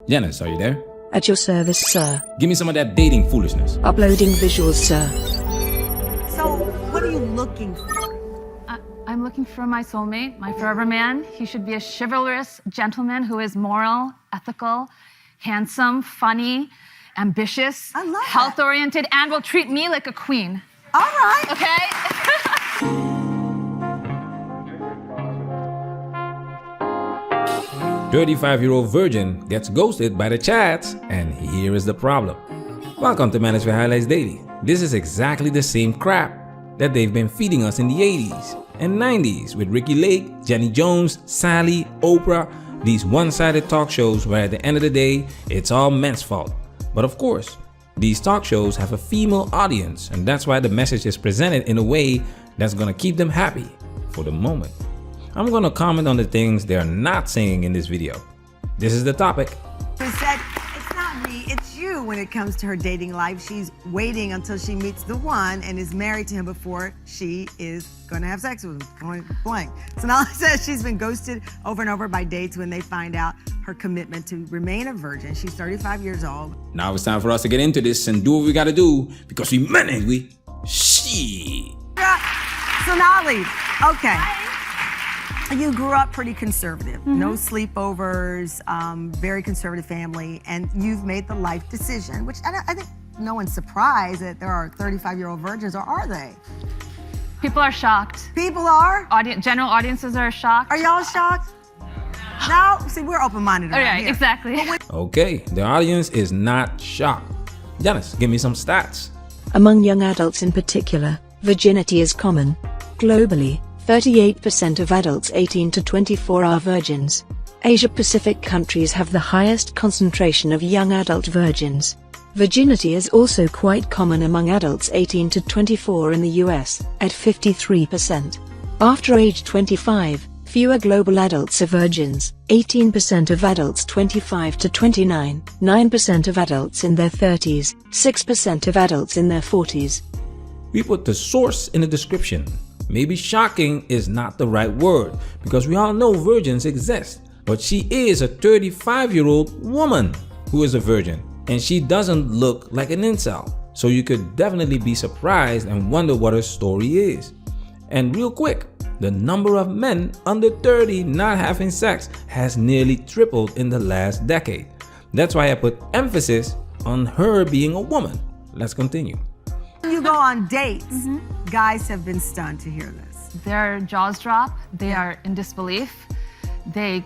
Janice, are you there? At your service, sir. Give me some of that dating foolishness. Uploading visuals, sir. So, what are you looking for? I'm looking for my soulmate, my forever man. He should be a chivalrous gentleman who is moral, ethical, handsome, funny, ambitious, health-oriented, and will treat me like a queen. All right. Okay? 35-year-old virgin gets ghosted by the chats, and here is the problem. Welcome to Management Highlights Daily. This is exactly the same crap that they've been feeding us in the 80s and 90s with Ricky Lake, Jenny Jones, Sally, Oprah, these one-sided talk shows where at the end of the day, it's all men's fault. But of course, these talk shows have a female audience, and that's why the message is presented in a way that's gonna keep them happy for the moment. I'm gonna comment on the things they're not saying in this video. This is the topic. She said, it's not me, it's you when it comes to her dating life. She's waiting until she meets the one and is married to him before she is gonna have sex with him, point blank. So now it says she's been ghosted over and over by dates when they find out her commitment to remain a virgin. She's 35 years old. Now it's time for us to get into this and do what we gotta do because we men ain't we? Shit. Sonali, okay. You grew up pretty conservative, no sleepovers, very conservative family, and you've made the life decision, which I think no one's surprised that there are 35-year-old virgins, or are they? People are shocked. People are? General audiences are shocked. Are y'all shocked? No? See, we're open-minded around right, here. exactly. Okay, the audience is not shocked. Janice, give me some stats. Among young adults in particular, virginity is common. Globally, 38% of adults 18 to 24 are virgins. Asia-Pacific countries have the highest concentration of young adult virgins. Virginity is also quite common among adults 18 to 24 in the US, at 53%. After age 25, fewer global adults are virgins, 18% of adults 25 to 29, 9% of adults in their 30s, 6% of adults in their 40s. We put the source in the description. Maybe shocking is not the right word because we all know virgins exist, but she is a 35-year-old woman who is a virgin, and she doesn't look like an incel. So you could definitely be surprised and wonder what her story is. And real quick, the number of men under 30 not having sex has nearly tripled in the last decade. That's why I put emphasis on her being a woman. Let's continue. When you go on dates, guys have been stunned to hear this. Their jaws drop. They are in disbelief. They're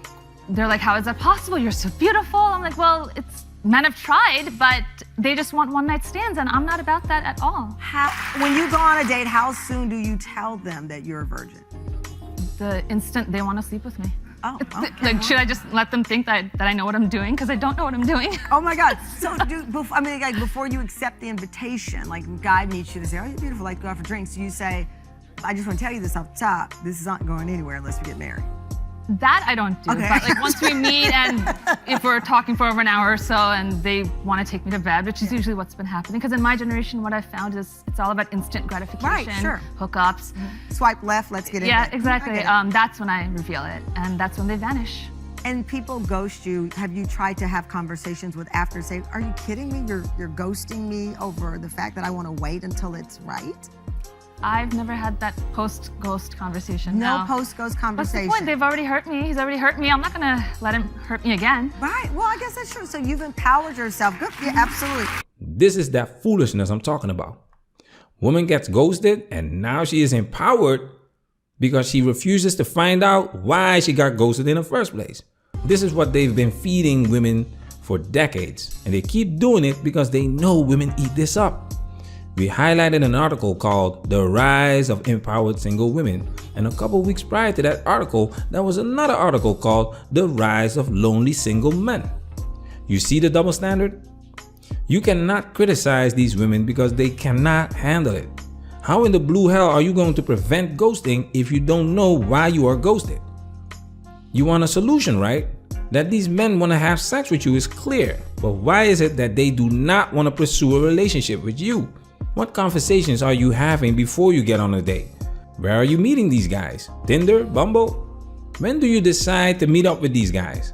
like, how is that possible? You're so beautiful. I'm like, well, men have tried, but they just want one-night stands, and I'm not about that at all. When you go on a date, how soon do you tell them that you're a virgin? The instant they want to sleep with me. Oh, okay. Like, should I just let them think that I know what I'm doing? Because I don't know what I'm doing. Oh my God. So, before you accept the invitation, like a guy meets you to say, oh, you're beautiful, like go out for drinks, you say, I just want to tell you this off the top, this is not going anywhere unless we get married. That I don't do. Okay. But like once we meet and if we're talking for over an hour or so and they want to take me to bed, which is usually what's been happening. Because in my generation, what I've found is it's all about instant gratification, Right, sure. hookups. Swipe left, let's get in. Yeah, exactly. That's when I reveal it, and that's when they vanish. And people ghost you. Have you tried to have conversations with after, say, are you kidding me? You're ghosting me over the fact that I want to wait until it's right? I've never had that post-ghost conversation. No post-ghost conversation. What's the point? They've already hurt me. He's already hurt me. I'm not gonna let him hurt me again. Right, well, I guess that's true. So you've empowered yourself. Good, yeah, absolutely. This is that foolishness I'm talking about. Woman gets ghosted and now she is empowered because she refuses to find out why she got ghosted in the first place. This is what they've been feeding women for decades, and they keep doing it because they know women eat this up. We highlighted an article called The Rise of Empowered Single Women, and a couple weeks prior to that article, there was another article called The Rise of Lonely Single Men. You see the double standard? You cannot criticize these women because they cannot handle it. How in the blue hell are you going to prevent ghosting if you don't know why you are ghosted? You want a solution, right? That these men want to have sex with you is clear, but why is it that they do not want to pursue a relationship with you? What conversations are you having before you get on a date? Where are you meeting these guys? Tinder? Bumble? When do you decide to meet up with these guys?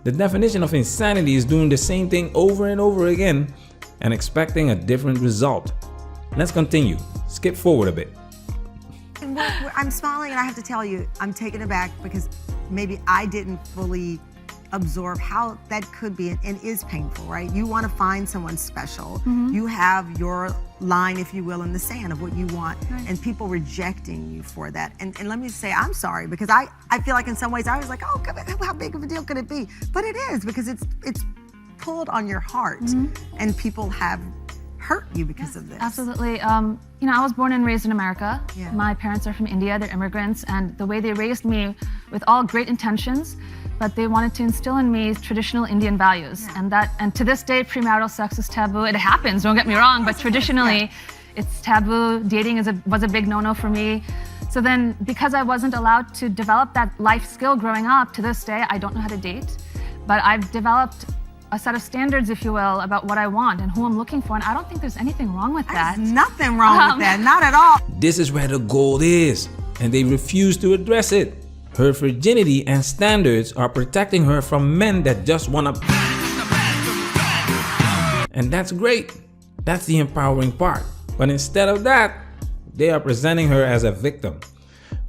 The definition of insanity is doing the same thing over and over again and expecting a different result. Let's continue. Skip forward a bit. And I'm smiling, and I have to tell you, I'm taken aback because maybe I didn't fully absorb how that could be and is painful, right? You want to find someone special. You have your line, if you will, in the sand of what you want, and people rejecting you for that. And let me say, I'm sorry, because I feel like in some ways I was like, oh, how big of a deal could it be? But it is, because it's pulled on your heart, and people have hurt you because of this. Absolutely. You know, I was born and raised in America. Yeah. My parents are from India, they're immigrants, and the way they raised me with all great intentions, but they wanted to instill in me traditional Indian values. And to this day, premarital sex is taboo. It happens, don't get me wrong, but traditionally it's taboo. Dating was a big no-no for me. So then, because I wasn't allowed to develop that life skill growing up, to this day, I don't know how to date, but I've developed a set of standards, if you will, about what I want and who I'm looking for, and I don't think there's anything wrong with that. There's nothing wrong with that, not at all. This is where the gold is, and they refuse to address it. Her virginity and standards are protecting her from men that just wanna. And that's great. That's the empowering part. But instead of that, they are presenting her as a victim.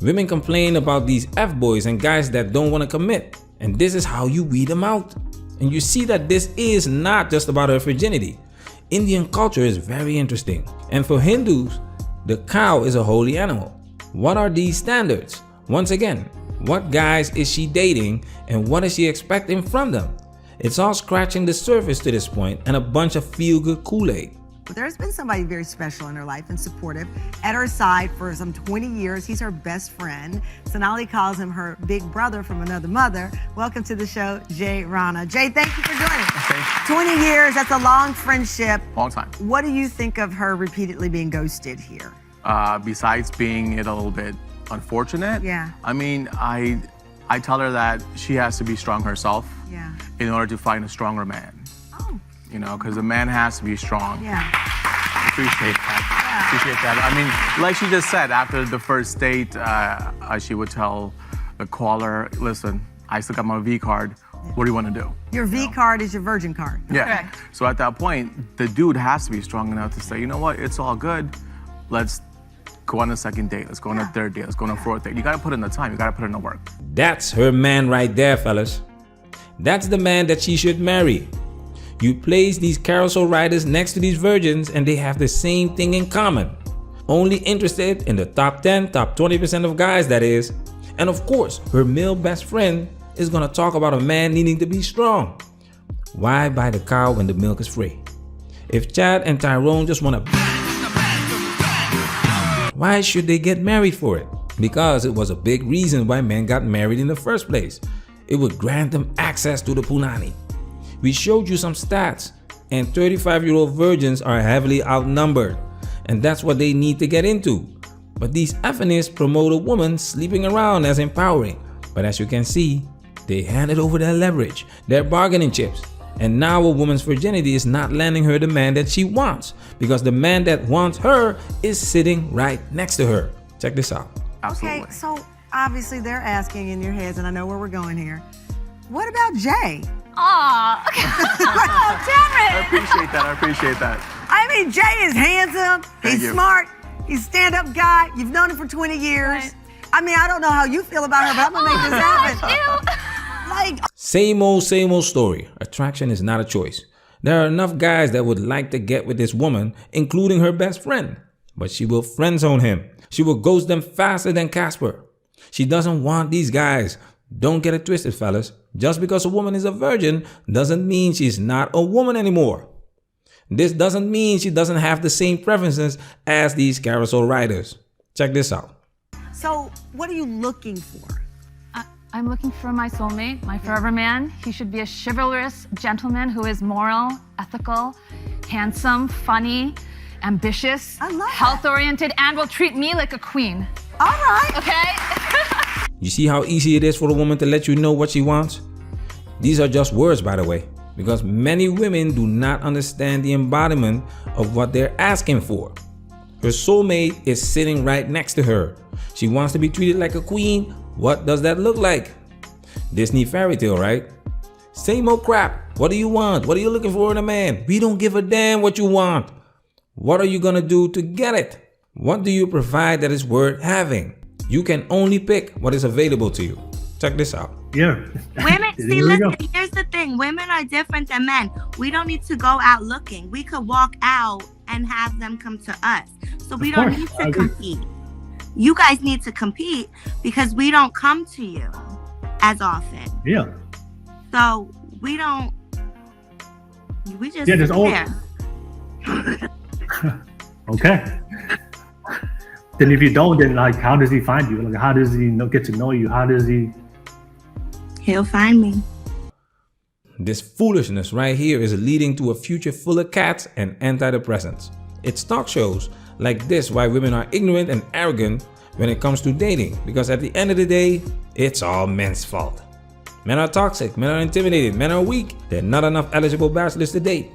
Women complain about these F-boys and guys that don't want to commit. And this is how you weed them out. And you see that this is not just about her virginity. Indian culture is very interesting. And for Hindus, the cow is a holy animal. What are these standards? Once again, what guys is she dating and what is she expecting from them? It's all scratching the surface to this point and a bunch of feel-good Kool-Aid. There's been somebody very special in her life and supportive at her side for some 20 years. He's her best friend. Sonali calls him her big brother from another mother. Welcome to the show, Jay Rana. Jay, thank you for joining us. 20 years, that's a long friendship. Long time. What do you think of her repeatedly being ghosted here? Besides being it a little bit unfortunate, Yeah. I mean, I tell her that she has to be strong herself Yeah. in order to find a stronger man. Oh. You know, because a man has to be strong. Yeah. Appreciate that. Appreciate that. I mean, like she just said, after the first date, she would tell the caller, listen, I still got my V card. What do you want to do? Your V card is your virgin card. Yeah. Correct. So at that point, the dude has to be strong enough to say, you know what, it's all good. Let's go on a second date. Let's go on a third date. Let's go on a fourth date. You got to put in the time. You got to put in the work. That's her man right there, fellas. That's the man that she should marry. You place these carousel riders next to these virgins and they have the same thing in common. Only interested in the top 10, top 20% of guys, that is. And of course, her male best friend is gonna talk about a man needing to be strong. Why buy the cow when the milk is free? If Chad and Tyrone just wanna, why should they get married for it? Because it was a big reason why men got married in the first place. It would grant them access to the punani. We showed you some stats, and 35-year-old virgins are heavily outnumbered, and that's what they need to get into. But these effinists promote a woman sleeping around as empowering. But as you can see, they handed over their leverage, their bargaining chips, and now a woman's virginity is not landing her the man that she wants, because the man that wants her is sitting right next to her. Check this out. Absolutely. Okay, so obviously they're asking in your heads, and I know where we're going here. What about Jay? Aw, oh, damn I it. appreciate that. I appreciate that. I mean, Jay is handsome. Thank He's you. smart. He's a stand-up guy. You've known him for 20 years. Right. I mean, I don't know how you feel about her, but I'm gonna make this happen. Like, Same old story. Attraction is not a choice. There are enough guys that would like to get with this woman, including her best friend. But she will friend zone him. She will ghost them faster than Casper. She doesn't want these guys. Don't get it twisted, fellas. Just because a woman is a virgin doesn't mean she's not a woman anymore. This doesn't mean she doesn't have the same preferences as these carousel riders. Check this out. so what are you looking for? I'm looking for my soulmate, my forever man. He should be a chivalrous gentleman who is moral, ethical, handsome, funny, ambitious, I love that. health-oriented, and will treat me like a queen. All right. Okay? You see how easy it is for a woman to let you know what she wants? These are just words, by the way, because many women do not understand the embodiment of what they're asking for. Her soulmate is sitting right next to her. She wants to be treated like a queen. What does that look like? Disney fairy tale, right? Same old crap. What do you want? What are you looking for in a man? We don't give a damn what you want. What are you gonna do to get it? What do you provide that is worth having? You can only pick what is available to you. Check this out. Yeah. Women, There see, we listen, go. here's the thing. Women are different than men. We don't need to go out looking. We could walk out and have them come to us. So we don't course, need I to agree. compete. You guys need to compete because we don't come to you as often. Yeah. So we don't, we just Yeah, there's sit all- there. Okay. Then if you don't, then like, how does he find you? Like, how does he get to know you? How does he? He'll find me. This foolishness right here is leading to a future full of cats and antidepressants. It's talk shows like this why women are ignorant and arrogant when it comes to dating, because at the end of the day, it's all men's fault. Men are toxic, men are intimidated, men are weak. There are not enough eligible bachelors to date.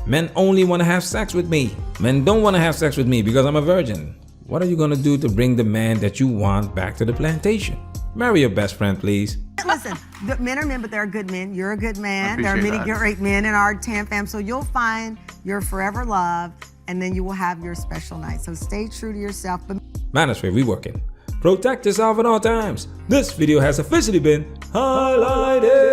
Men only want to have sex with me. Men don't want to have sex with me because I'm a virgin. What are you gonna do to bring the man that you want back to the plantation? Marry your best friend, please. Listen, the men are men, but there are good men. You're a good man. There are Appreciate many that. great men in our TAM fam. So you'll find your forever love, and then you will have your special night. So stay true to yourself. But Manosphere, we working. Protect yourself at all times. This video has officially been highlighted.